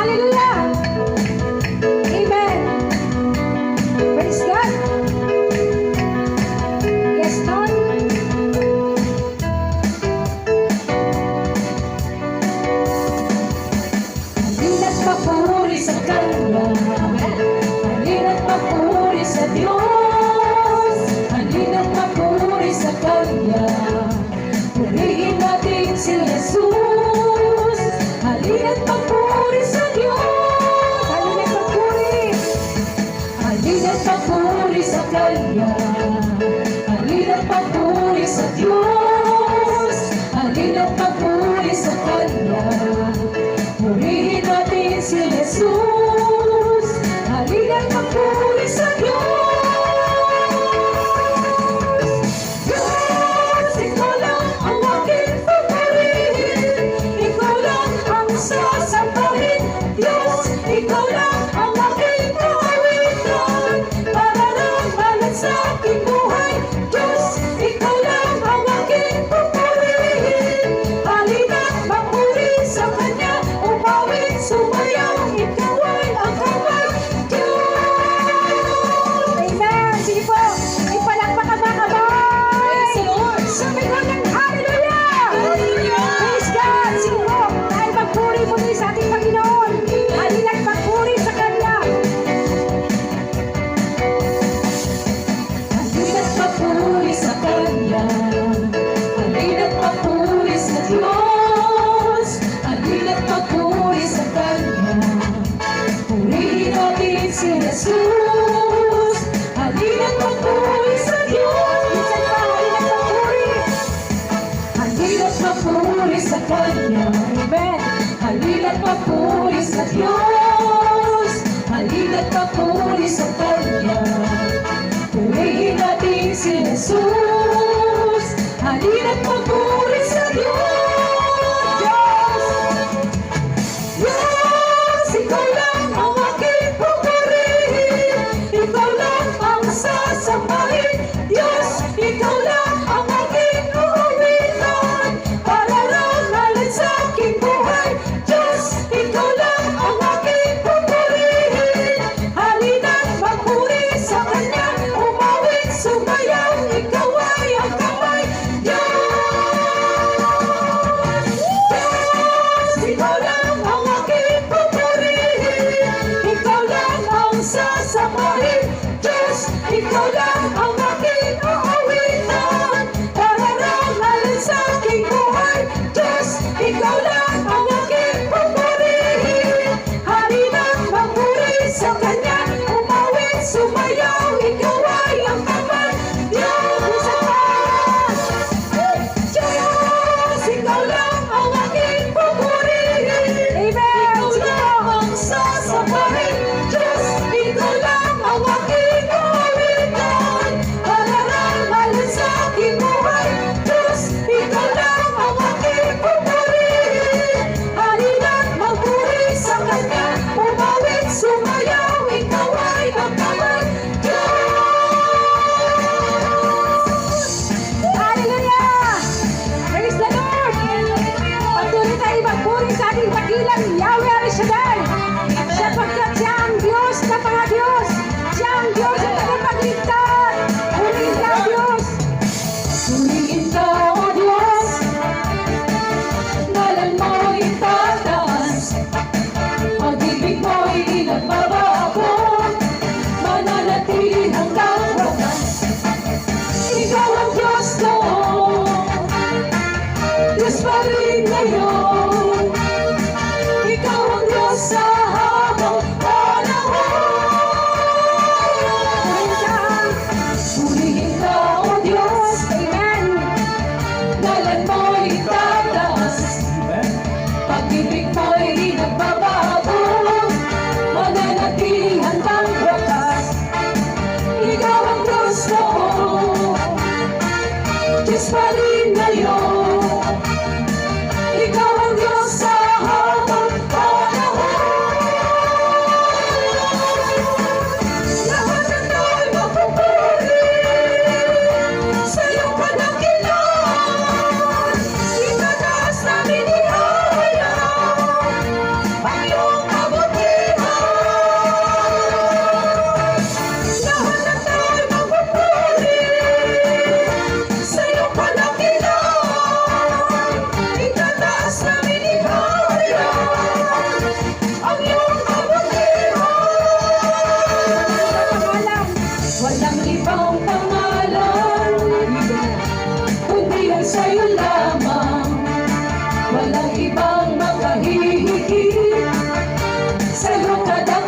Hallelujah! Amen! Praise God! Yes, Lord! Halina't papuri sa Kanya, halina't papuri sa Diyos, halina't papuri sa Kanya, purihin natin si Jesus. Halina't papuri sa Diyos, halina't papuri, halina't papuri sa Kanya, halina't papuri sa Diyos, halina't papuri sa Kanya, purihin natin si Jesus. Halina't papuri sa Diyos. Diyos, ikaw lang ang aking papurihin, ikaw lang ang sasampahin. Diyos, ikaw lang ang aking paawitan, para lang malat sa aking buhay. Diyos, ikaw lang ang aking papurihin. Halina't papuri sa Kanya, umawit, sumayaw, ikaw ay ang kamay. Amen! Sige po, ipalakpakan mga kamay! Sabi ko ng hallelujah! Praise God! Sige po, dahil magpuri muli sa ating Panginoon. Halina't magpuri sa Kanya. Halina't magpuri sa Kanya, halina't magpuri sa Diyos, halina't magpuri sa Kanya, purihin natin si Jesus. Halina't magpuri sa Diyos. Minsan pa, halina't magpuri. Halina't magpuri sa Kanya. Amen. Halina't magpuri sa Diyos. Halina't magpuri sa Kanya, purihin natin si Jesus. Halina't magpuri sa Diyos. Diyos, ikaw lang ang aking pupurihin, ikaw lang ang sasambahin. Diyos, ikaw lang ang aking uuwitan, para lang malat sa aking buhay. Diyos, ikaw lang ang aking pupurihin. Halina't magpuri sa Kanya, umawit, sumayaw, ikaw ay ang kamay. Diyos, ikaw lang ang aking pupurihin, ikaw lang ang sasamahin. Diyos, ikaw lang ang aking uuwitan, para lang malat sa aking buhay. Diyos, ikaw lang ang aking pupurihin. Halina't magpuri sa Kanya, umawit, sumayaw, ikaw ay ang kamay. Diyos, Diyos, ikaw lang ang aking pupurihin. Amen. Ikaw lang ang sasabahin. Diyos, ikaw lang ang aking uuwitan, para lang malat sa aking buhay. Diyos, ikaw lang ang aking pupurihin. Halina't magpuri sa Kanya, umawit, sumayaw, ikaw ay ang kamay. Hallelujah! Praise the Lord! Patuloy tayo magpuri sa ating dakilang Yahweh Arishadai, sapagkat siya ang Diyos na mga Diyos, siya ang Diyos na tagapagligtas. Purihin ka, Diyos! Purihin ka, O Diyos! Ngalan mo'y tataas, pag-ibig mo'y di nagbabago, mananatili hanggang wakas. Ikaw ang Diyos noon, Diyos pa rin ngayon. Ikaw ang Diyos higit. Sa'yo kadang